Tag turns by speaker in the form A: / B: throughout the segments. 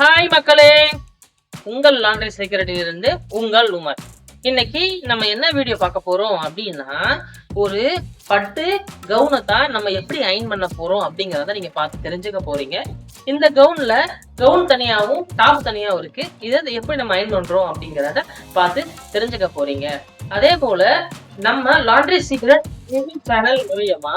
A: Hi மக்களே, உங்கள் laundry செக்யூரிட்டியிலிருந்து உங்கள் உமர். இன்னைக்கு நம்ம என்ன வீடியோ பார்க்க போறோம் அப்படின்னா, ஒரு பட்டு கவுனை தான் நம்ம எப்படி அயன் பண்ண போறோம் அப்படிங்கிறத நீங்க பார்த்து தெரிஞ்சுக்க போறீங்க. இந்த கவுன் தனியாகவும் டாப் தனியாகவும் இருக்கு. இதை எப்படி நம்ம அயன் பண்றோம் அப்படிங்கிறத பார்த்து தெரிஞ்சுக்க போறீங்க. அதே போல நம்ம லாண்ட்ரி சீக்ரெட் சேனல் மூலியமா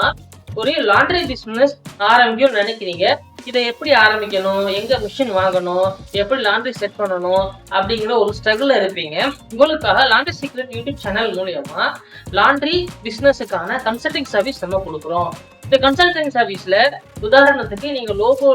A: ஒரு லாண்ட்ரி பிசினஸ் ஆரம்பிக்கணும்னு நினைக்கிறீங்க. இதை எப்படி ஆரம்பிக்கணும், எங்க மிஷின் வாங்கணும், எப்படி லாண்ட்ரி செட் பண்ணணும் அப்படிங்கிற ஒரு ஸ்ட்ரகிள் இருப்பீங்க. உங்களுக்காக லாண்ட்ரி சீக்ரெட் யூடியூப் சேனல் மூலியமா லாண்ட்ரி பிசினஸுக்கான கன்சல்டிங் சர்வீஸ் நம்ம கொடுக்குறோம். இந்த கன்சல்டிங் சர்வீஸ்ல உதாரணத்துக்கு நீங்க லோகோ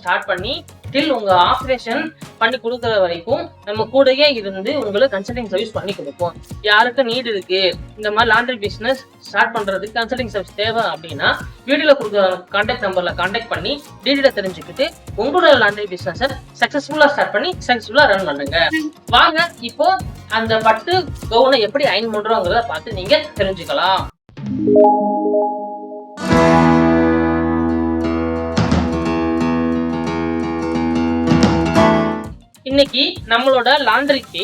A: ஸ்டார்ட் பண்ணி டில் உங்க ஆப்ரேஷன் பண்ணி கொடுக்குற வரைக்கும் நம்ம கூடயே இருந்து உங்களுக்கு கன்சல்டிங் சர்வீஸ் பண்ணி கொடுப்போம். யாருக்கு நீட் இருக்கு இந்த மாதிரி லாண்ட்ரி பிசினஸ் ஸ்டார்ட் பண்றதுக்கு கன்சல்டிங் சர்வீஸ் தேவை அப்படின்னா வீடியோல கொடுக்குற கான்டாக்ட் நம்பர்ல கான்டாக்ட் பண்ணி டீட்டெயில தெரிஞ்சுக்கிட்டு உங்களோட லாண்ட்ரி பிசினஸ் சக்சஸ்ஃபுல்லா ஸ்டார்ட் பண்ணி சக்சஸ்ஃபுல்லா ரன் பண்ணுங்க. வாங்க இப்போ அந்த பட்டு கவுனை எப்படி அயன் பண்றோங்கிறத பார்த்து நீங்க தெரிஞ்சுக்கலாம். இன்னைக்கு நம்மளோட லாண்ட்ரிக்கு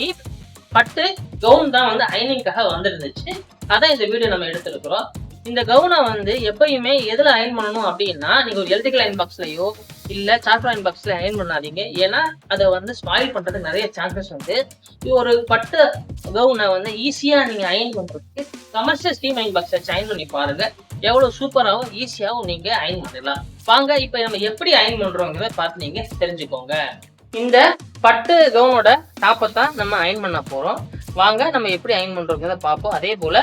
A: பட்டு கவுன் தான் அயனிங்காக வந்துருந்துச்சு. அதான் இந்த வீடியோ நம்ம எடுத்துருக்கிறோம். இந்த கவுனை எப்பயுமே எதுல அயன் பண்ணணும் அப்படின்னா, நீங்க ஒரு எலக்ட்ரிக்கல் அயன் பாக்ஸ்லயோ இல்ல சார்கோல் அயன் பாக்ஸ்ல அயன் பண்ணாதீங்க. ஏன்னா அதை ஸ்பாயில் பண்றதுக்கு நிறைய சான்சஸ் ஒரு பட்டு கவுனை ஈஸியா நீங்க அயன் பண்றதுக்கு கமர்ஷியல் ஸ்டீம் அயன் பாக்ஸ் வச்சு அயன் பண்ணி பாருங்க. எவ்வளவு சூப்பராகவும் ஈஸியாகவும் நீங்க அயன் பண்ணலாம். வாங்க இப்ப நம்ம எப்படி அயன் பண்றோங்கிறத பார்த்து நீங்க தெரிஞ்சுக்கோங்க. இந்த பட்டு கவுனோட டாப்பை தான் நம்ம அயன் பண்ண போறோம். வாங்க நம்ம எப்படி அயன் பண்றோங்கிறத பார்ப்போம். அதே போல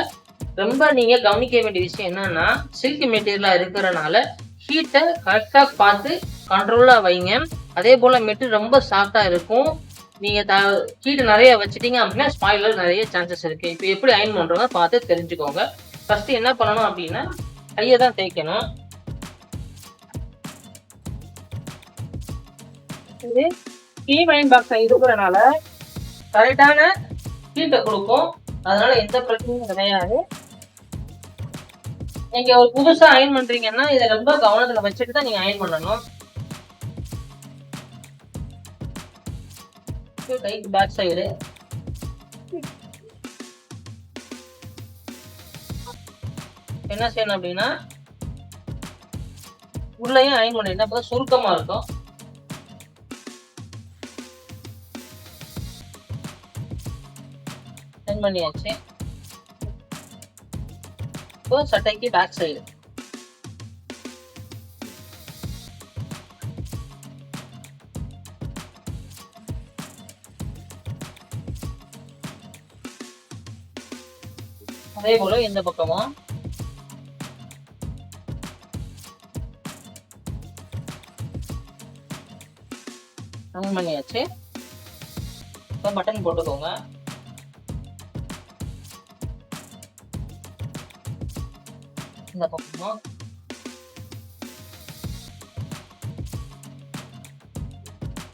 A: ரொம்ப நீங்க கவனிக்க வேண்டிய விஷயம் என்னன்னா, சில்க் மெட்டீரியலா இருக்கிறனால ஹீட்டை கரெக்டா பார்த்து கண்ட்ரோலா வைங்க. அதே போல மெட்டீரியல் ரொம்ப சாஃப்டா இருக்கும். நீங்க ஹீட் நிறைய வச்சுட்டீங்க அப்படின்னா ஸ்பாயிலர் நிறைய சான்சஸ் இருக்கு. இப்போ எப்படி அயன் பண்றோங்க பார்த்து தெரிஞ்சுக்கோங்க. ஃபர்ஸ்ட் என்ன பண்ணணும் அப்படின்னா, கையை தான் தேய்க்கணும். இது ஸ்டீம் அயன் பாக்ஸ் இருக்கிறனால கரெக்டான ஹீட்டை கொடுக்கும். அதனால எந்த பிரச்சனையும் கிடையாது. நீங்க ஒரு புதுசா அயன் பண்றீங்கன்னா இதை ரொம்ப கவனத்துல வச்சுட்டு தான் நீங்க அயன் பண்ணணும். கைக்கு பேக் சைடு என்ன செய்யணும் அப்படின்னா, உள்ளேயும் அயன் பண்ணிட்டா அப்பதான் சுருக்கமா இருக்கும். அயன் பண்ணியாச்சு. இப்போ சட்டைக்கு பேக் சைடு அதே போல இந்த பக்கமும் அயன் பண்ணியாச்சு. இப்போ பட்டன் போட்டுக்கோங்க. இந்த பக்கமும்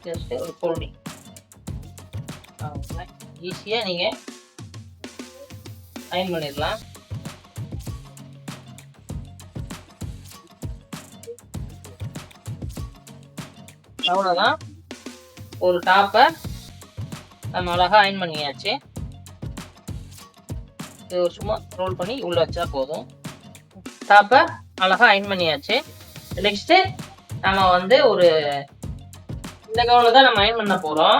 A: ஜஸ்ட் ஒரு ஃபோல்டிங். ஈஸியா நீங்க அயன் பண்ணிடலாம். அவ்வளவுதான், ஒரு டாப்பை நம்ம அழகா அயன் பண்ணியாச்சு. இது சும்மா ரோல் பண்ணி உள்ள வச்சா போதும். டாப்பை அழகா அயன் பண்ணியாச்சு. நெக்ஸ்ட் நம்ம ஒரு இந்த கவுன்ல தான் நம்ம அயன் பண்ண போறோம்.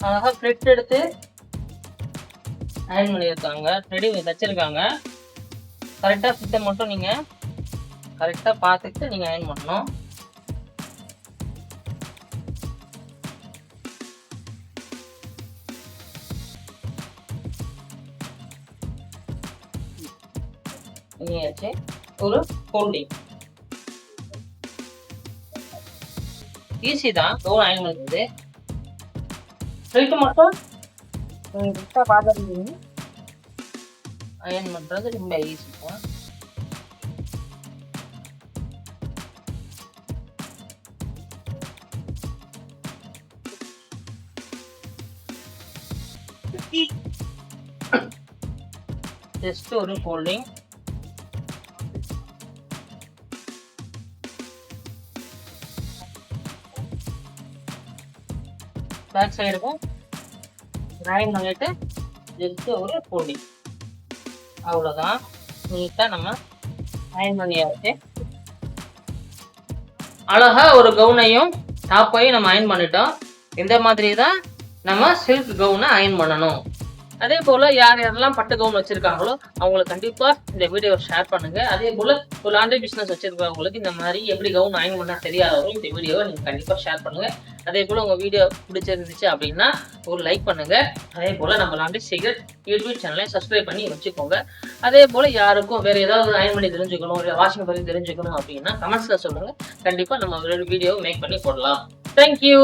A: அழகா ஃபிளிட் எடுத்து அயன் பண்ணியிருக்காங்க, ரெடி வச்சிருக்காங்க. கரெக்டா ஃபிட்டை மட்டும் நீங்க கரெக்டா பார்த்துட்டு நீங்க அயன் பண்ணணும். ஒரு ஃபோல்டிங் ஈஸி தான் கவுன் அயன் பண்ணுறது. ஃபிளிட் மட்டும் பார்த்துருந்தீங்க அயன் பண்றது ரொம்ப ஈஸி தான். ஜஸ்ட் ஒரு ஃபோல்டிங். பேக் சைடுக்கும் அயன் பண்ணிட்டு ஜஸ்ட் ஒரு ஃபோல்டிங். அவ்வளோதான். நீட்டாக நம்ம அயன் பண்ணியாச்சு. அழகா ஒரு கவுனையும் டாப்பையும் நம்ம அயன் பண்ணிட்டோம். இந்த மாதிரி தான் நம்ம சில்க் கவுனை அயன் பண்ணணும். அதே போல் யார் யாரெல்லாம் பட்டு கவுன் வச்சுருக்காங்களோ அவங்களுக்கு கண்டிப்பாக இந்த வீடியோவை ஷேர் பண்ணுங்கள். அதே போல் ஒரு லாண்ட்ரி பிஸ்னஸ் வச்சுருக்கவங்களுக்கு இந்த மாதிரி எப்படி கவுன் அயன் பண்ணால் தெரியாதவங்க இந்த வீடியோவை நீங்கள் கண்டிப்பாக ஷேர் பண்ணுங்கள். அதே போல் உங்கள் வீடியோ பிடிச்சிருந்துச்சு அப்படின்னா ஒரு லைக் பண்ணுங்கள். அதே போல் நம்ம லாண்ட்ரி சீக்ரெட் யூடியூப் சேனலை சப்ஸ்கிரைப் பண்ணி வச்சுக்கோங்க. அதே போல் யாருக்கும் வேறு ஏதாவது அயன் பண்ணி தெரிஞ்சுக்கணும், இல்லை வாஷிங் பண்ணி தெரிஞ்சுக்கணும் அப்படின்னா கமெண்ட்ஸில் சொல்லுங்கள். கண்டிப்பாக நம்ம வீடியோ மேக் பண்ணி போடலாம். தேங்க்யூ.